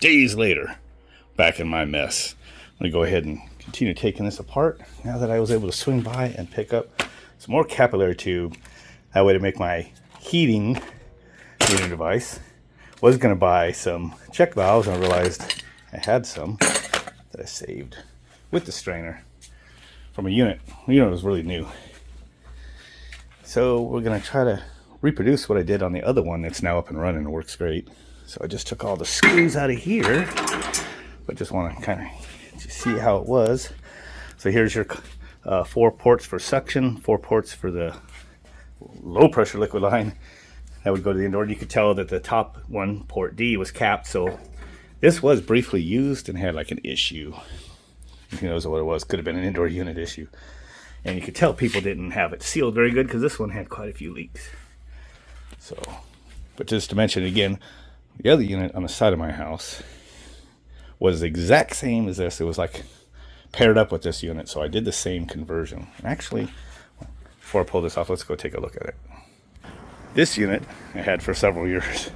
days later, back in my mess. I'm gonna go ahead and continue taking this apart now that I was able to swing by and pick up some more capillary tube. That way to make my heating unit device. Was gonna buy some check valves, and I realized I had some that I saved with the strainer from a unit. The unit was really new. So we're gonna try to reproduce what I did on the other one that's now up and running and works great. So I just took all the screws out of here, but just want to kind of see how it was. So here's your 4 ports for suction, 4 ports for the low pressure liquid line that would go to the indoor. You could tell that the top one, port D, was capped, so this was briefly used and had like an issue. Who knows what it was? Could have been an indoor unit issue. And you could tell people didn't have it sealed very good because this one had quite a few leaks. So, but just to mention again, the other unit on the side of my house was the exact same as this. It was like paired up with this unit, so I did the same conversion. Actually, before I pull this off, let's go take a look at it. This unit I had for several years.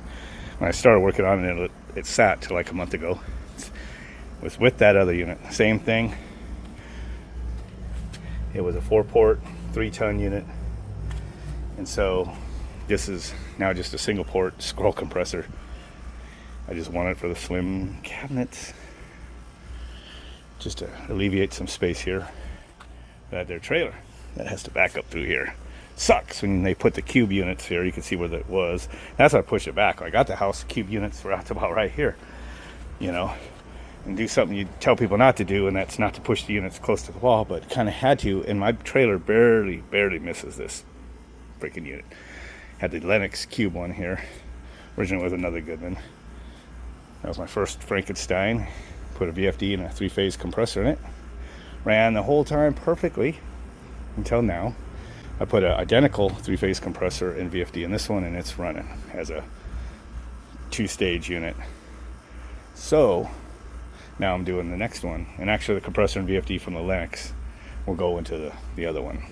When I started working on it, it sat till like a month ago. It was with that other unit, same thing. It was a 4-port, 3-ton unit, and so this is now just a single port scroll compressor. I just want it for the slim cabinets, just to alleviate some space here. That their trailer that has to back up through here. Sucks when they put the cube units here. You can see where that was. That's why I pushed it back. When I got the house, the cube units were out about right here, you know, and do something you tell people not to do, and that's not to push the units close to the wall, but kind of had to, and my trailer barely misses this freaking unit. Had the Lennox cube one here. Originally was another good one. That was my first Frankenstein. Put a VFD and a 3-phase compressor in it. Ran the whole time perfectly until now. I put an identical 3-phase compressor and VFD in this one, and it's running as a 2-stage unit. So now I'm doing the next one, and actually the compressor and VFD from the Lennox will go into the other one.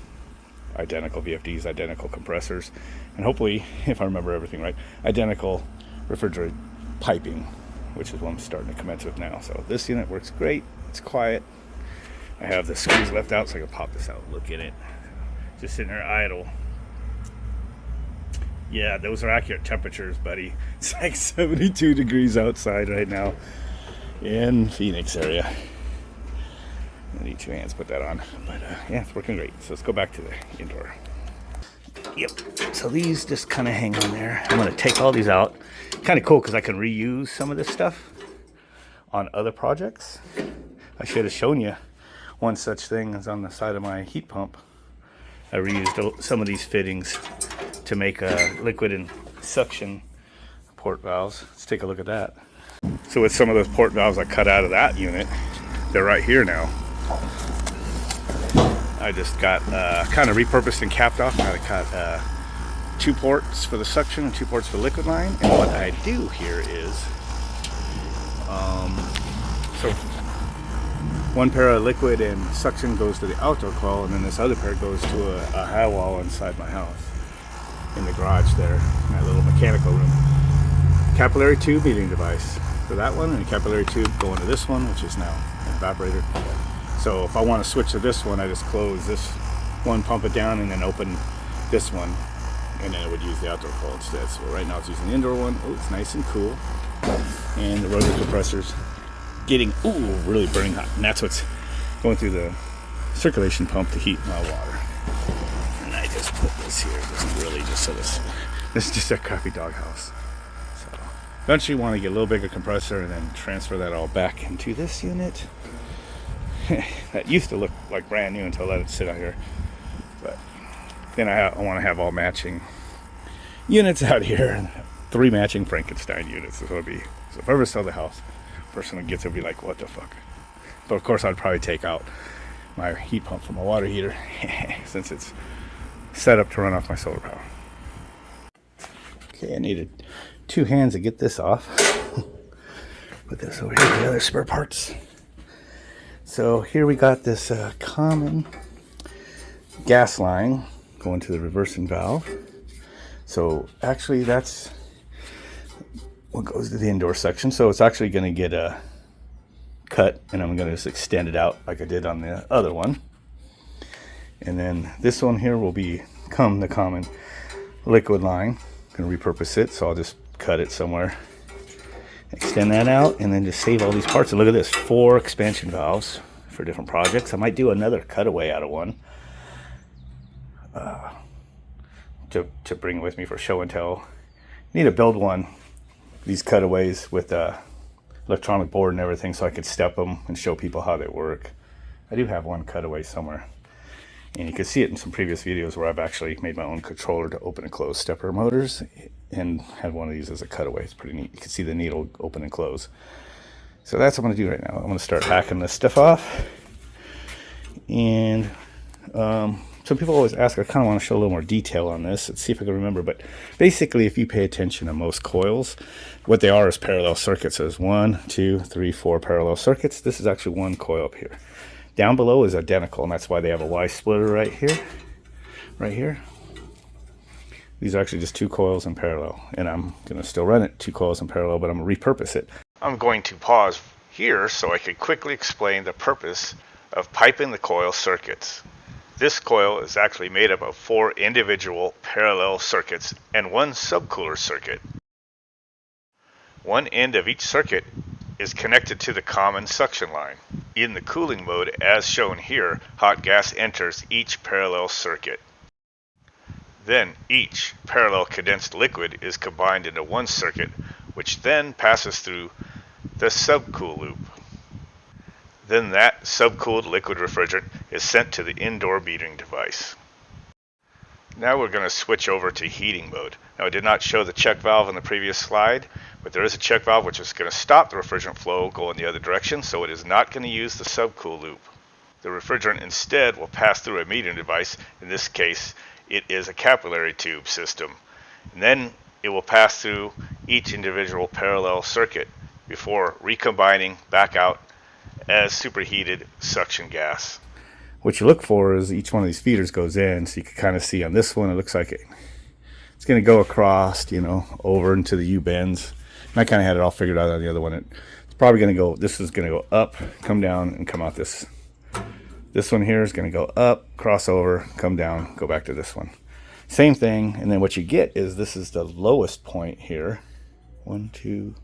Identical VFDs, identical compressors, and hopefully, if I remember everything right, identical refrigerated piping, which is what I'm starting to commence with now. So this unit works great. It's quiet. I have the screws left out so I can pop this out. Look at it. Just sitting there idle. Yeah, those are accurate temperatures, buddy. It's like 72 degrees outside right now in Phoenix area. I need 2 hands to put that on. But yeah, it's working great. So let's go back to the indoor. Yep. So these just kind of hang on there. I'm going to take all these out. Kind of cool because I can reuse some of this stuff on other projects. I should have shown you one such thing is on the side of my heat pump. I reused some of these fittings to make a liquid and suction port valves. Let's take a look at that. So with some of those port valves I cut out of that unit, they're right here now. I just got kind of repurposed and capped off. I got 2 ports for the suction and 2 ports for the liquid line. And what I do here is, so 1 pair of liquid and suction goes to the outdoor coil, and then this other pair goes to a high wall inside my house, in the garage there, in that little mechanical room. Capillary tube heating device for that one, and a capillary tube going to this one, which is now an evaporator. So if I want to switch to this one, I just close this one, pump it down, and then open this one, and then it would use the outdoor coil instead. So right now it's using the indoor one. Oh, it's nice and cool. And the rotary compressor's getting, really burning hot. And that's what's going through the circulation pump to heat my water. And I just put this here, just so this is just a crappy doghouse. So eventually you want to get a little bigger compressor and then transfer that all back into this unit. That used to look like brand new until I let it sit out here. But then I want to have all matching units out here. 3 matching Frankenstein units is what it'll be. So if I ever sell the house, the person that gets it will be like, what the fuck? But of course I'd probably take out my heat pump from my water heater since it's set up to run off my solar power. Okay, I needed 2 hands to get this off. Put this over here, the other spare parts. So here we got this common gas line going to the reversing valve. So actually that's what goes to the indoor section. So it's actually going to get a cut, and I'm going to just extend it out like I did on the other one. And then this one here will become the common liquid line. I'm going to repurpose it, so I'll just cut it somewhere, extend that out, and then just save all these parts. And look at this, 4 expansion valves for different projects. I might do another cutaway out of one to bring with me for show and tell. Need to build one, these cutaways with electronic board and everything, so I could step them and show people how they work. I do have one cutaway somewhere, and you can see it in some previous videos where I've actually made my own controller to open and close stepper motors and had one of these as a cutaway. It's pretty neat. You can see the needle open and close. So that's what I'm going to do right now. I'm going to start hacking this stuff off. And some people always ask, I kind of want to show a little more detail on this. Let's see if I can remember. But basically, if you pay attention to most coils, what they are is parallel circuits. So there's 1, 2, 3, 4 parallel circuits. This is actually one coil up here. Down below is identical, and that's why they have a Y splitter right here. Right here. These are actually just 2 coils in parallel. And I'm going to still run it 2 coils in parallel, but I'm going to repurpose it. I'm going to pause here so I can quickly explain the purpose of piping the coil circuits. This coil is actually made up of 4 individual parallel circuits and 1 subcooler circuit. One end of each circuit is connected to the common suction line. In the cooling mode, as shown here, hot gas enters each parallel circuit. Then each parallel condensed liquid is combined into one circuit, which then passes through the subcool loop. Then that subcooled liquid refrigerant is sent to the indoor metering device. Now we're going to switch over to heating mode. Now I did not show the check valve in the previous slide, but there is a check valve which is going to stop the refrigerant flow going the other direction, so it is not going to use the subcool loop. The refrigerant instead will pass through a metering device. In this case, it is a capillary tube system. And then it will pass through each individual parallel circuit before recombining back out as superheated suction gas. What you look for is each one of these feeders goes in, so you can kind of see on this one, it looks like it's going to go across, over into the U-bends. And I kind of had it all figured out on the other one. It's probably going to go, this is going to go up, come down, and come out this. This one here is going to go up, cross over, come down, go back to this one. Same thing, and then what you get is this is the lowest point here. 1, 2,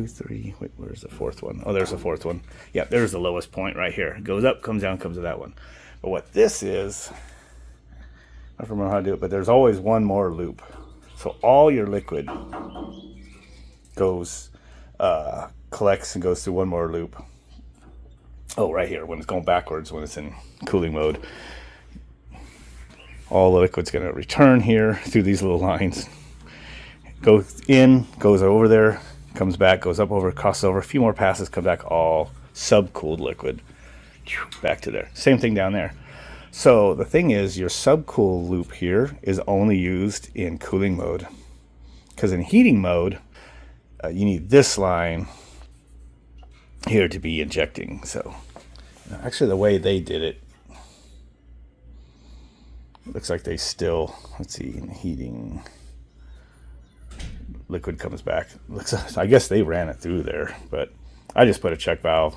3. Wait, where's the 4th one? Oh, there's the 4th one. Yeah, there's the lowest point right here. It goes up, comes down, comes to that one. But what this is, I don't remember how to do it, but there's always one more loop. So all your liquid goes, collects and goes through one more loop. Oh, right here, when it's going backwards, when it's in cooling mode. All the liquid's going to return here through these little lines. Goes in, goes over there, comes back, goes up over, crosses over, a few more passes, come back, all subcooled liquid. Back to there. Same thing down there. So the thing is, your subcool loop here is only used in cooling mode. Because in heating mode, you need this line here to be injecting. So actually the way they did it, looks like they still, let's see, in heating, liquid comes back. I guess they ran it through there, but I just put a check valve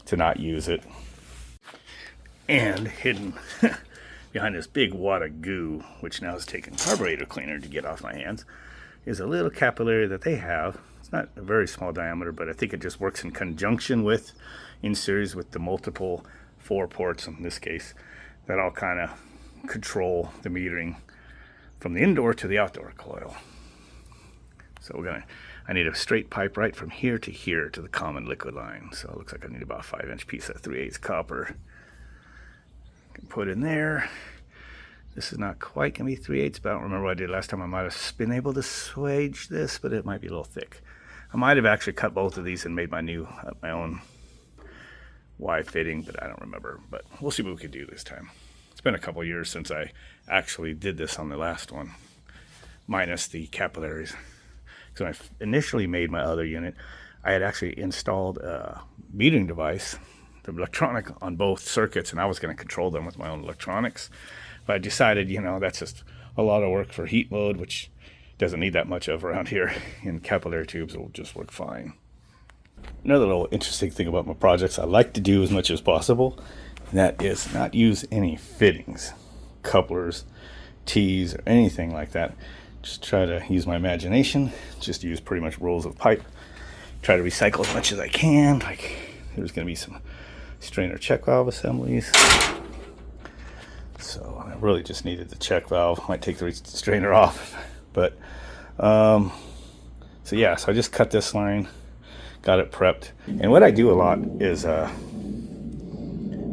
to not use it. And hidden behind this big wad of goo, which now is taking carburetor cleaner to get off my hands, is a little capillary that they have. It's not a very small diameter, but I think it just works in conjunction with, in series with the multiple 4 ports in this case, that all kind of control the metering from the indoor to the outdoor coil. So I need a straight pipe right from here to the common liquid line. So it looks like I need about a 5-inch piece of 3/8 copper. Can put in there. This is not quite going to be 3/8, but I don't remember what I did last time. I might have been able to swage this, but it might be a little thick. I might have actually cut both of these and made my own Y fitting, but I don't remember. But we'll see what we can do this time. It's been a couple years since I actually did this on the last one, minus the capillaries. So when I initially made my other unit, I had actually installed a metering device, the electronic on both circuits, and I was going to control them with my own electronics. But I decided, that's just a lot of work for heat mode, which doesn't need that much of around here, and capillary tubes will just work fine. Another little interesting thing about my projects I like to do as much as possible, and that is not use any fittings, couplers, T's, or anything like that. Just try to use my imagination, just use pretty much rolls of pipe. Try to recycle as much as I can. Like, there's going to be some strainer check valve assemblies. So I really just needed the check valve. Might take the strainer off. But, so yeah, so I just cut this line, got it prepped. And what I do a lot is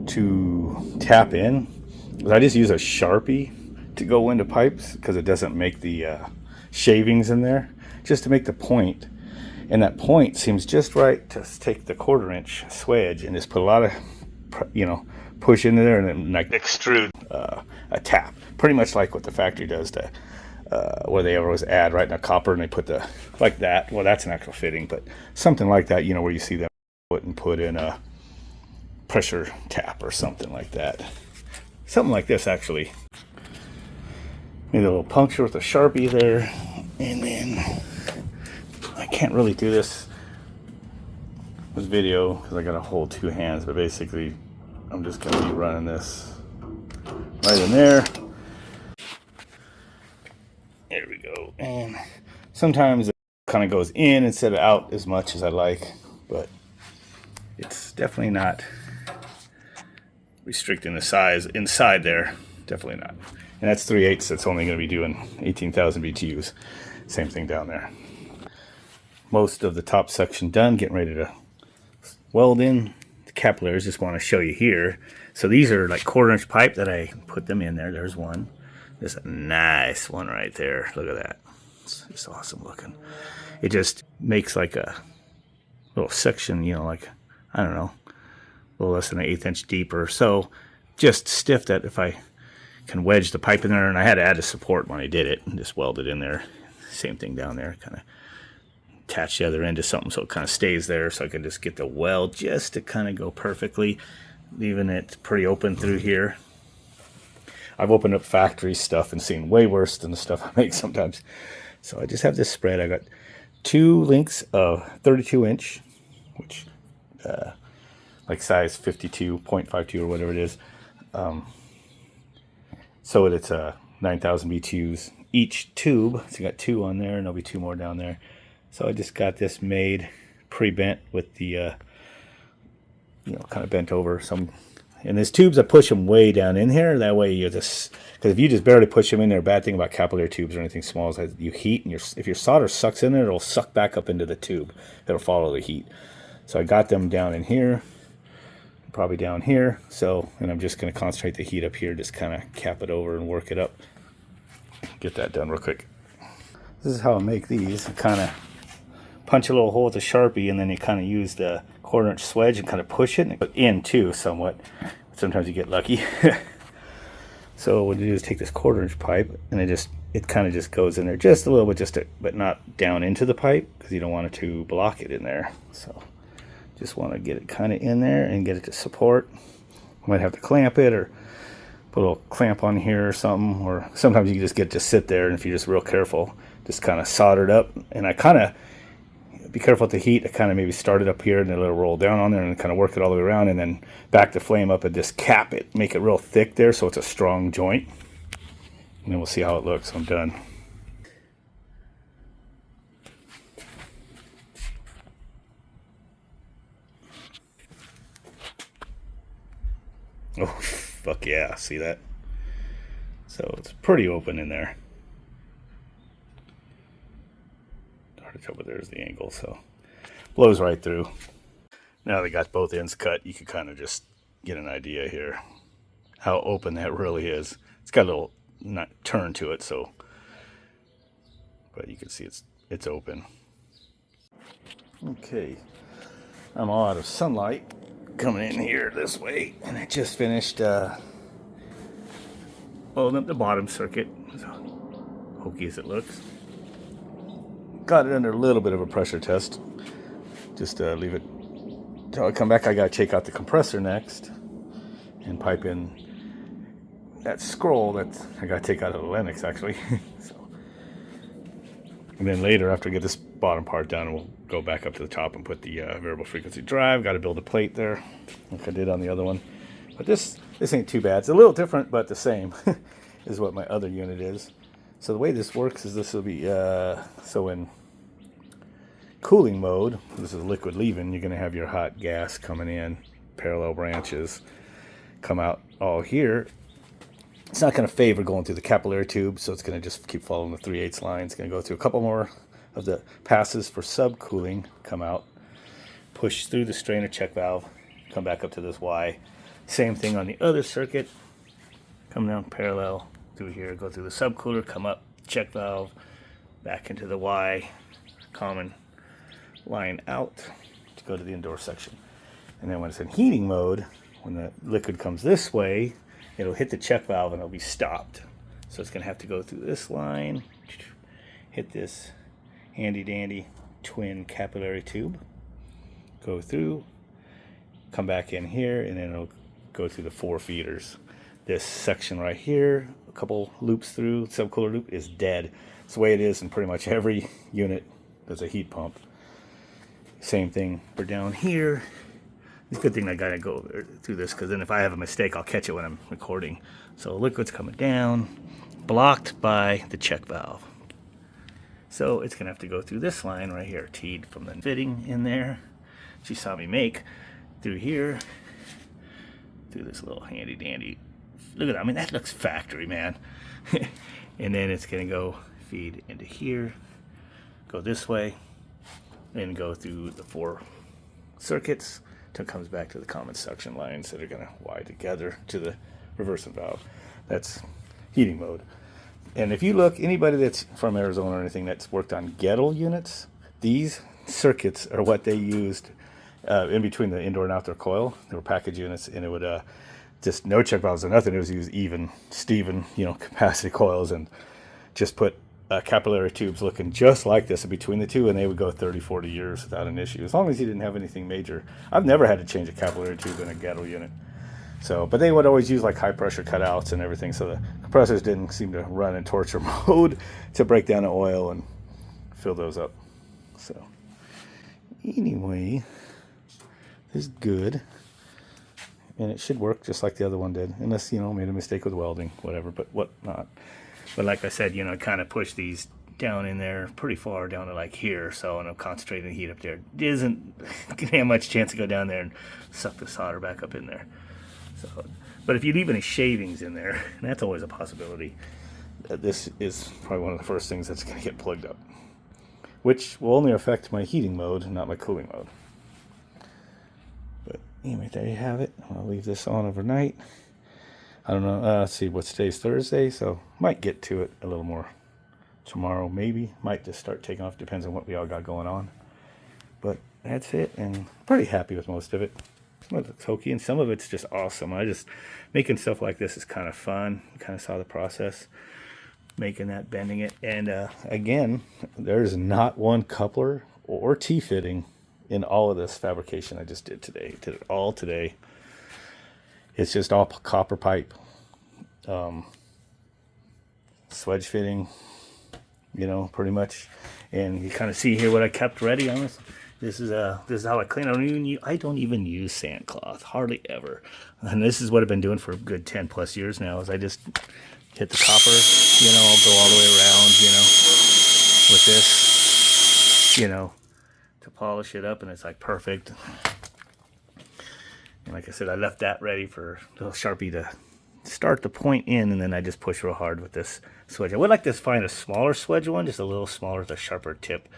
to tap in, I just use a Sharpie to go into pipes because it doesn't make the shavings in there, just to make the point. And that point seems just right to take the 1/4 inch swedge and just put a lot of, push into there and then like extrude a tap. Pretty much like what the factory does to, where they always add right in a copper and they put the, like that. Well, that's an actual fitting, but something like that, where you see them put in a pressure tap or something like that. Something like this, actually. Made a little puncture with a Sharpie there, and then I can't really do this video because I gotta hold 2 hands, but basically I'm just gonna be running this right in there. There we go. And sometimes it kind of goes in instead of out as much as I like, but it's definitely not restricting the size inside there. Definitely not. And that's 3/8. That's only going to be doing 18,000 BTUs. Same thing down there. Most of the top section done. Getting ready to weld in. The capillaries, just want to show you here. So these are like 1/4 inch pipe that I put them in there. There's one. There's a nice one right there. Look at that. It's awesome looking. It just makes like a little section, like, I don't know, a little less than an 1/8 inch deep or so. Just stiff that if I can wedge the pipe in there, and I had to add a support when I did it and just weld it in there. Same thing down there, kind of attach the other end to something so it kind of stays there, so I can just get the weld just to kind of go perfectly, leaving it pretty open through here. I've opened up factory stuff and seen way worse than the stuff I make sometimes. So I just have this spread. I got 2 lengths of 32 inch, which like size 52.52 or whatever it is. So it's 9,000 BTUs each tube. So you got 2 on there, and there'll be 2 more down there. So I just got this made pre-bent with the, kind of bent over some. And these tubes, I push them way down in here. That way you just, because if you just barely push them in there, bad thing about capillary tubes or anything small is that you heat, and if your solder sucks in there, it'll suck back up into the tube. It'll follow the heat. So I got them down in here, probably down here. So, and I'm just going to concentrate the heat up here, just kind of cap it over and work it up. Get that done real quick. This is how I make these. I kind of punch a little hole with a Sharpie, and then you kind of use the 1/4 inch swedge and kind of push it in too somewhat. Sometimes you get lucky. So what you do is take this 1/4 inch pipe, and it kind of just goes in there just a little bit, but not down into the pipe, because you don't want it to block it in there. So just want to get it kind of in there and get it to support. Might have to clamp it or put a little clamp on here or something, or sometimes you can just get it to sit there, and if you're just real careful, just kind of solder it up. And I kind of be careful with the heat. I kind of maybe start it up here and then let it roll down on there and kind of work it all the way around, and then back the flame up and just cap it, make it real thick there so it's a strong joint. And then we'll see how it looks when I'm done. Oh, fuck yeah, see that? So it's pretty open in there. Hard to tell, but there's the angle, so blows right through. Now they got both ends cut, you can kind of just get an idea here how open that really is. It's got a little turn to it, so, but you can see it's open. Okay, I'm all out of sunlight coming in here this way, and I just finished welding up the bottom circuit, as hokey as it looks. Got it under a little bit of a pressure test. Just leave it till I come back. I gotta take out the compressor next and pipe in that scroll that I gotta take out of the Lennox actually. So And then later, after I get this bottom part done, we'll go back up to the top and put the variable frequency drive. Got to build a plate there, like I did on the other one. But this ain't too bad. It's a little different, but the same is what my other unit is. So the way this works is this will be, so in cooling mode, this is liquid leaving, you're going to have your hot gas coming in, parallel branches come out all here. It's not going to favor going through the capillary tube, so it's going to just keep following the 3/8 line. It's going to go through a couple more of the passes for subcooling, come out, push through the strainer check valve, come back up to this Y. Same thing on the other circuit, come down parallel through here, go through the subcooler, come up, check valve, back into the Y, common line out to go to the indoor section. And then when it's in heating mode, when the liquid comes this way, it'll hit the check valve and it'll be stopped. So it's going to have to go through this line, hit this handy dandy twin capillary tube, go through, come back in here, and then it'll go through the 4 feeders. This section right here, a couple loops through, subcooler loop, is dead. It's the way it is in pretty much every unit that's a heat pump. Same thing for down here. It's a good thing I gotta go through this, because then if I have a mistake, I'll catch it when I'm recording. So liquid's coming down, blocked by the check valve. So it's gonna have to go through this line right here, teed from the fitting in there, she saw me make, through here, through this little handy dandy. Look at that, I mean, that looks factory, man. And then it's gonna go feed into here, go this way, and go through the 4 circuits till it comes back to the common suction lines that are going to Y together to the reversing valve. That's heating mode. And if you look, anybody that's from Arizona or anything that's worked on Gettle units, these circuits are what they used in between the indoor and outdoor coil. They were package units, and it would just no check valves or nothing. It was used even Steven, capacity coils, and just put capillary tubes looking just like this in between the two, and they would go 30-40 years without an issue, as long as you didn't have anything major. I've never had to change a capillary tube in a Gettle unit. So, but they would always use like high pressure cutouts and everything, so the compressors didn't seem to run in torture mode to break down the oil and fill those up. So anyway, this is good, and it should work just like the other one did, unless made a mistake with welding, whatever, but what not. But like I said, I kind of push these down in there pretty far down to like here, so, and I'm concentrating the heat up there. It isn't gonna have much chance to go down there and suck the solder back up in there. So, but if you leave any shavings in there, and that's always a possibility, this is probably one of the first things that's gonna get plugged up, which will only affect my heating mode, not my cooling mode. But anyway, there you have it. I'll leave this on overnight. I don't know, let's see, what's today's Thursday, so might get to it a little more tomorrow, maybe. Might just start taking off, depends on what we all got going on. But that's it, and pretty happy with most of it. Some of it's hokey, and some of it's just awesome. Making stuff like this is kind of fun. You kind of saw the process, making that, bending it. And again, there's not one coupler or T-fitting in all of this fabrication I just did today. Did it all today. It's just all copper pipe, swedge fitting, pretty much. And you kind of see here what I kept ready on this. This is how I clean. I don't even use sandcloth, hardly ever. And this is what I've been doing for a good 10 plus years now. Is I just hit the copper, I'll go all the way around, with this, to polish it up, and it's like perfect. And like I said, I left that ready for a little Sharpie to start the point in, and then I just push real hard with this swedge. I would like to find a smaller swedge one, just a little smaller with a sharper tip.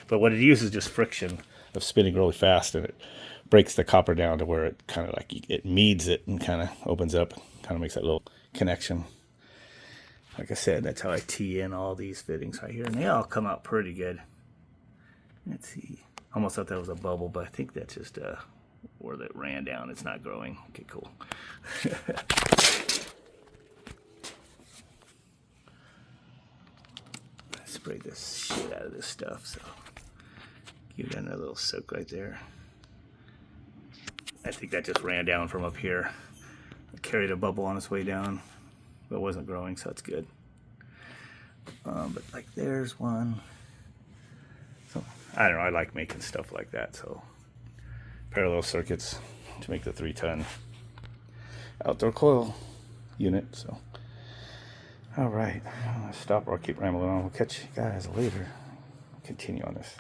But what it uses is just friction of spinning really fast, and it breaks the copper down to where it kind of like, it meads it and kind of opens up, kind of makes that little connection. Like I said, that's how I tee in all these fittings right here, and they all come out pretty good. Let's see. Almost thought that was a bubble, but I think that's just where that ran down. It's not growing. Okay, cool. Spray this shit out of this stuff, so give that another little soak right there. I think that just ran down from up here. It carried a bubble on its way down, but it wasn't growing, so it's good. But like there's one, I don't know, I like making stuff like that. So parallel circuits to make the 3-ton outdoor coil unit. So all right, I'll stop or I'll keep rambling on. We'll catch you guys later. Continue on this.